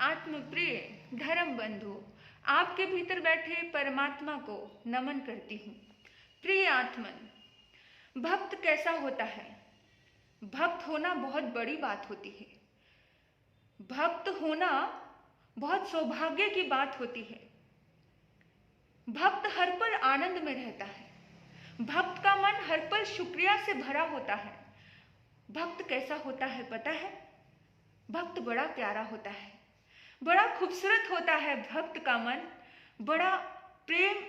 आत्मप्रिय धर्म बंधु, आपके भीतर बैठे परमात्मा को नमन करती हूँ। प्रिय आत्मन, भक्त कैसा होता है? भक्त होना बहुत बड़ी बात होती है। भक्त होना बहुत सौभाग्य की बात होती है। भक्त हर पल आनंद में रहता है। भक्त का मन हर पल शुक्रिया से भरा होता है। भक्त कैसा होता है पता है? भक्त बड़ा प्यारा होता है, बड़ा खूबसूरत होता है। भक्त का मन बड़ा प्रेम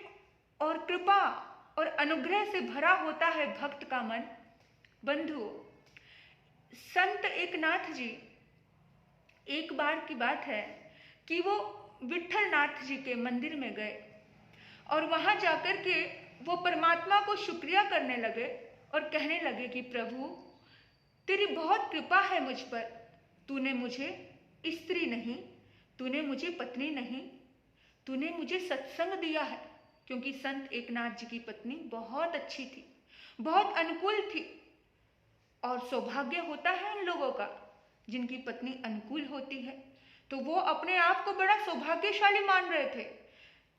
और कृपा और अनुग्रह से भरा होता है। भक्त का मन। बंधुओं, संत एकनाथ जी, एक बार की बात है कि वो विट्ठल नाथ जी के मंदिर में गए और वहां जाकर के वो परमात्मा को शुक्रिया करने लगे और कहने लगे कि प्रभु, तेरी बहुत कृपा है मुझ पर। तूने मुझे स्त्री नहीं, तूने मुझे पत्नी नहीं, तूने मुझे सत्संग दिया है। क्योंकि संत एकनाथ जी की पत्नी बहुत अच्छी थी, बहुत अनुकूल थी। और सौभाग्य होता है उन लोगों का जिनकी पत्नी अनुकूल होती है। तो वो अपने आप को बड़ा सौभाग्यशाली मान रहे थे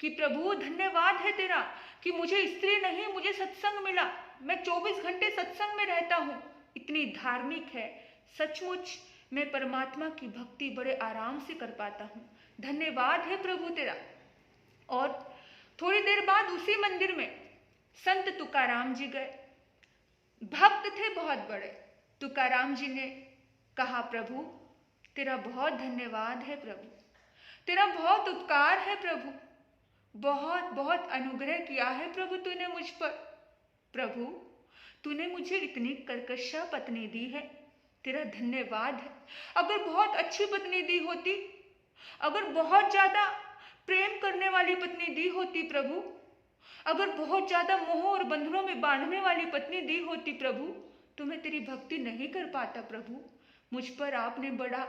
कि प्रभु धन्यवाद है तेरा कि मुझे स्त्री नहीं, मुझे सत्संग मिला। मैं 24 घंटे सत्संग में रहता हूँ। इतनी धार्मिक है, सचमुच मैं परमात्मा की भक्ति बड़े आराम से कर पाता हूँ। धन्यवाद है प्रभु तेरा। और थोड़ी देर बाद उसी मंदिर में संत तुकाराम जी गए। भक्त थे बहुत बड़े। तुकाराम जी ने कहा, प्रभु तेरा बहुत धन्यवाद है प्रभु, तेरा बहुत उपकार है प्रभु, बहुत बहुत अनुग्रह किया है प्रभु तूने मुझ पर। प्रभु तूने मुझे इतनी कर्कशा पत्नी दी है, तेरा धन्यवाद है। अगर बहुत अच्छी पत्नी दी होती, अगर बहुत ज्यादा प्रेम करने वाली पत्नी दी होती प्रभु, अगर बहुत ज्यादा मोह और बंधनों में बांधने वाली पत्नी दी होती प्रभु, तो मैं तेरी भक्ति नहीं कर पाता प्रभु। मुझ पर आपने बड़ा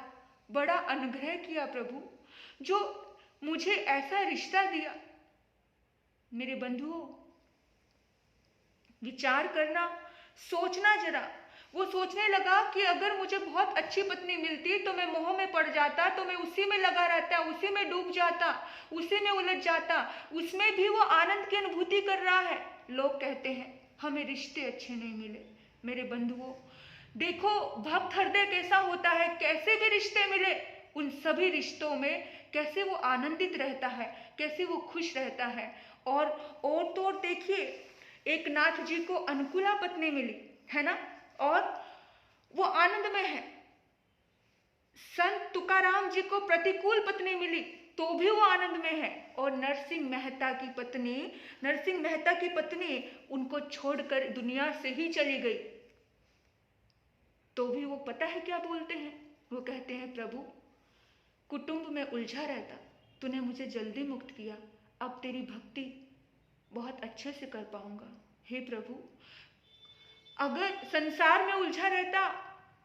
बड़ा अनुग्रह किया प्रभु, जो मुझे ऐसा रिश्ता दिया। मेरे बंधुओं, विचार करना, सोचना जरा। वो सोचने लगा कि अगर मुझे बहुत अच्छी पत्नी मिलती तो मैं मोह में पड़ जाता, तो मैं उसी में लगा रहता, उसी में डूब जाता, उसी में उलझ जाता। उसमें भी वो आनंद की अनुभूति कर रहा है। लोग कहते हैं हमें रिश्ते अच्छे नहीं मिले। मेरे बंधुओं देखो, भक्त हृदय कैसा होता है। कैसे भी रिश्ते मिले, उन सभी रिश्तों में कैसे वो आनंदित रहता है, कैसे वो खुश रहता है। और तो और देखिए, एक नाथ जी को अनुकूला पत्नी मिली है ना, और वो आनंद में है। संत तुकाराम जी को प्रतिकूल पत्नी मिली तो भी वो आनंद में है। और नरसिंह मेहता की पत्नी उनको छोड़कर दुनिया से ही चली गई, तो भी वो पता है क्या बोलते हैं? वो कहते हैं, प्रभु कुटुंब में उलझा रहता, तूने मुझे जल्दी मुक्त किया। अब तेरी भक्ति बहुत अच्छे से कर पाऊंगा। हे प्रभु, अगर संसार में उलझा रहता,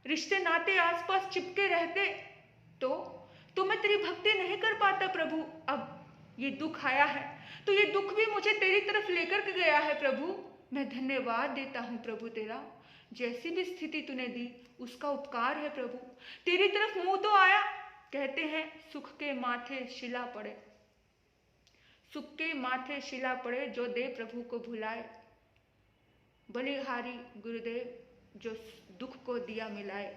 रिश्ते नाते आसपास चिपके रहते, तो मैं तेरी भक्ति नहीं कर पाता प्रभु। अब ये दुख आया है तो ये दुख भी मुझे तेरी तरफ लेकर के गया है प्रभु। मैं धन्यवाद देता हूँ प्रभु तेरा। जैसी भी स्थिति तूने दी उसका उपकार है प्रभु। तेरी तरफ मुंह तो आया। कहते हैं सुख के माथे शिला पड़े, सुख के माथे शिला पड़े, जो दे प्रभु को भुलाए। बलिहारी गुरुदेव जो दुख को दिया मिलाए।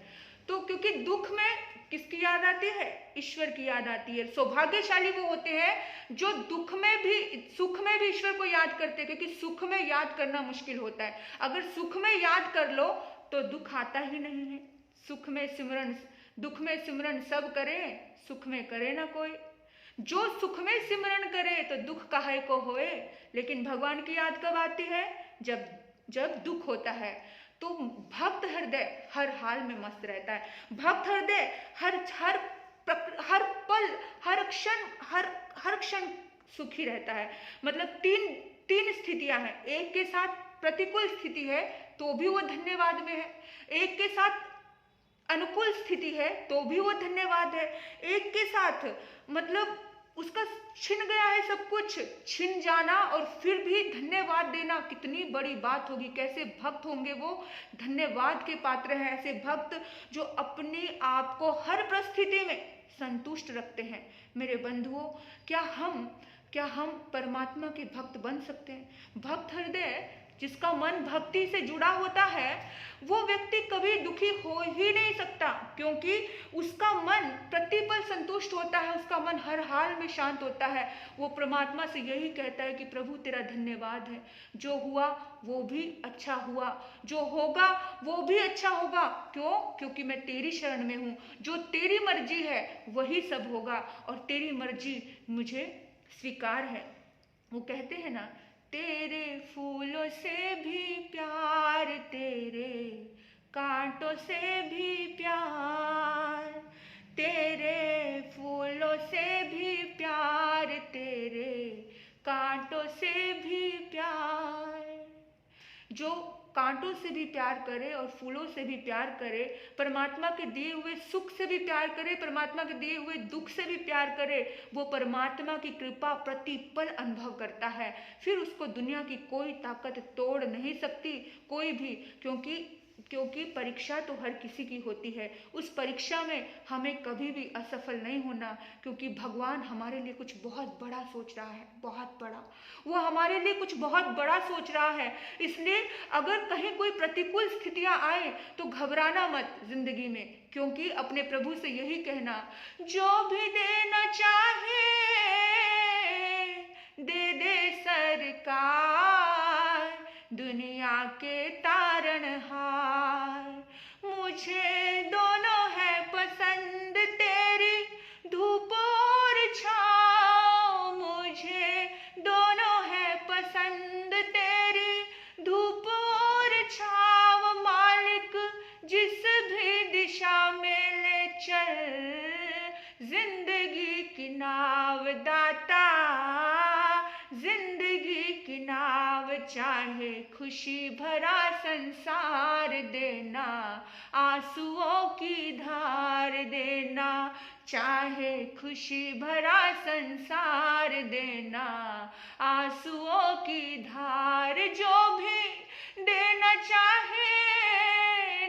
तो क्योंकि दुख में किसकी याद आती है? ईश्वर की याद आती है। सौभाग्यशाली वो होते हैं जो दुख में भी, सुख में भी ईश्वर को याद करते हैं, क्योंकि सुख में याद करना मुश्किल होता है। अगर सुख में याद कर लो तो दुख आता ही नहीं है। सुख में सिमरन, दुख में सिमरन सब करे, सुख में करे ना कोई। जो सुख में सिमरन करे तो दुख काहे को होए। लेकिन भगवान की याद कब आती है? जब दुख होता है। तो भक्त हृदय हर हाल में मस्त रहता है। भक्त हृदय हर पल, हर क्षण सुखी रहता है। मतलब तीन स्थितियां हैं। एक के साथ प्रतिकूल स्थिति है तो भी वो धन्यवाद में है, एक के साथ अनुकूल स्थिति है तो भी वो धन्यवाद है, एक के साथ मतलब उसका छिन गया है, सब कुछ छिन जाना और फिर भी धन्यवाद देना कितनी बड़ी बात होगी। कैसे भक्त होंगे वो, धन्यवाद के पात्र हैं। ऐसे भक्त जो अपने आप को हर परिस्थिति में संतुष्ट रखते हैं। मेरे बंधुओं, क्या हम परमात्मा के भक्त बन सकते हैं? भक्त हृदय, जिसका मन भक्ति से जुड़ा होता है, वो व्यक्ति कभी दुखी हो ही नहीं सकता, क्योंकि उसका मन प्रतिपल संतुष्ट होता है, उसका मन हर हाल में शांत होता है। वो परमात्मा से यही कहता है कि प्रभु तेरा धन्यवाद है, जो हुआ वो भी अच्छा हुआ, जो होगा वो भी अच्छा होगा। क्यों? क्योंकि मैं तेरी शरण में हूँ, जो तेरी मर्जी है वही सब होगा, और तेरी मर्जी मुझे स्वीकार है। वो कहते हैं ना, तेरे फूलों से भी प्यार, तेरे कांटों से भी प्यार, तेरे फूलों से भी प्यार, तेरे कांटों से भी प्यार। जो कांटों से भी प्यार करे और फूलों से भी प्यार करे, परमात्मा के दिए हुए सुख से भी प्यार करे, परमात्मा के दिए हुए दुख से भी प्यार करे, वो परमात्मा की कृपा प्रतिपल अनुभव करता है। फिर उसको दुनिया की कोई ताकत तोड़ नहीं सकती, कोई भी। क्योंकि परीक्षा तो हर किसी की होती है। उस परीक्षा में हमें कभी भी असफल नहीं होना, क्योंकि भगवान हमारे लिए कुछ बहुत बड़ा सोच रहा है, बहुत बड़ा। वो हमारे लिए कुछ बहुत बड़ा सोच रहा है। इसलिए अगर कहीं कोई प्रतिकूल स्थितियां आए तो घबराना मत जिंदगी में, क्योंकि अपने प्रभु से यही कहना, जो भी देना चाहे दे दे सरकार, दुनिया के तारनहार। मुझे दोनों है पसंद तेरी धूप और छाँव, मुझे दोनों है पसंद तेरी धूप और छाँव। मालिक जिस भी दिशा में ले चल, जिंदगी की नाव दाता, जिंदगी की नाव। चाहे खुशी भरा संसार देना, आंसुओं की धार देना, चाहे खुशी भरा संसार देना, आंसुओं की धार। जो भी देना चाहे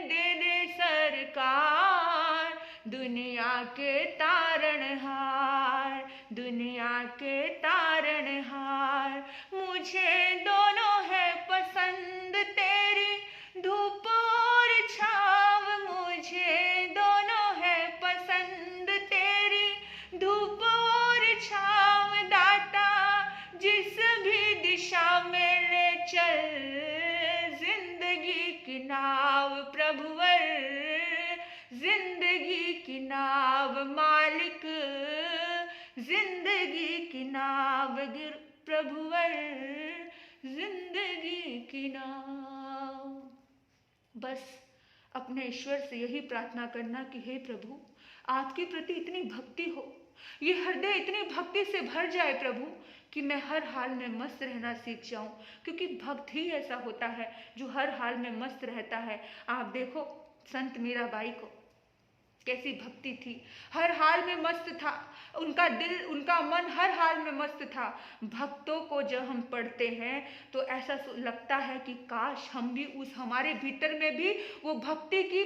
दे दे सरकार, दुनिया के तारनहार, दुनिया के तारनहार। मुझे दोनों है पसंद तेरी धूप और छाँव, मुझे दोनों है पसंद तेरी धूप और छाँव। दाता जिस भी दिशा में ले चल, जिंदगी की नाव प्रभुवर, जिंदगी की नाव मालिक, जिंदगी की नाव प्रभुवर, जिंदगी की नाव। बस अपने ईश्वर से यही प्रार्थना करना कि हे प्रभु, आपके प्रति इतनी भक्ति हो, ये हृदय इतनी भक्ति से भर जाए प्रभु, कि मैं हर हाल में मस्त रहना सीख जाऊं। क्योंकि भक्त ही ऐसा होता है जो हर हाल में मस्त रहता है। आप देखो संत मीराबाई को, कैसी भक्ति थी, हर हाल में मस्त था उनका दिल, उनका मन हर हाल में मस्त था। भक्तों को जब हम पढ़ते हैं तो ऐसा लगता है कि काश हम भी हमारे भीतर में भी वो भक्ति की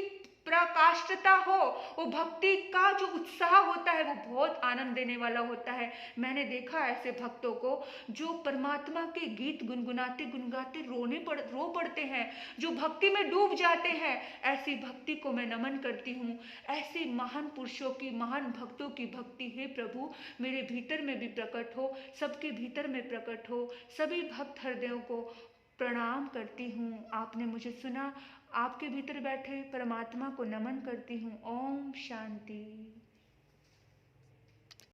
प्रकाष्ठता हो, वो भक्ति का जो उत्साह होता है वो बहुत आनंद देने वाला होता है। मैंने देखा ऐसे भक्तों को जो परमात्मा के गीत गुनगुनाते गुनगुनाते रो पड़ते हैं, जो भक्ति में डूब जाते हैं। ऐसी भक्ति को मैं नमन करती हूँ। ऐसे महान पुरुषों की, महान भक्तों की भक्ति हे प्रभु मेरे भीतर में भी प्रकट हो, सबके भीतर में प्रकट हो। सभी भक्त हृदयों को प्रणाम करती हूँ। आपने मुझे सुना, आपके भीतर बैठे परमात्मा को नमन करती हूँ। ओम शांति।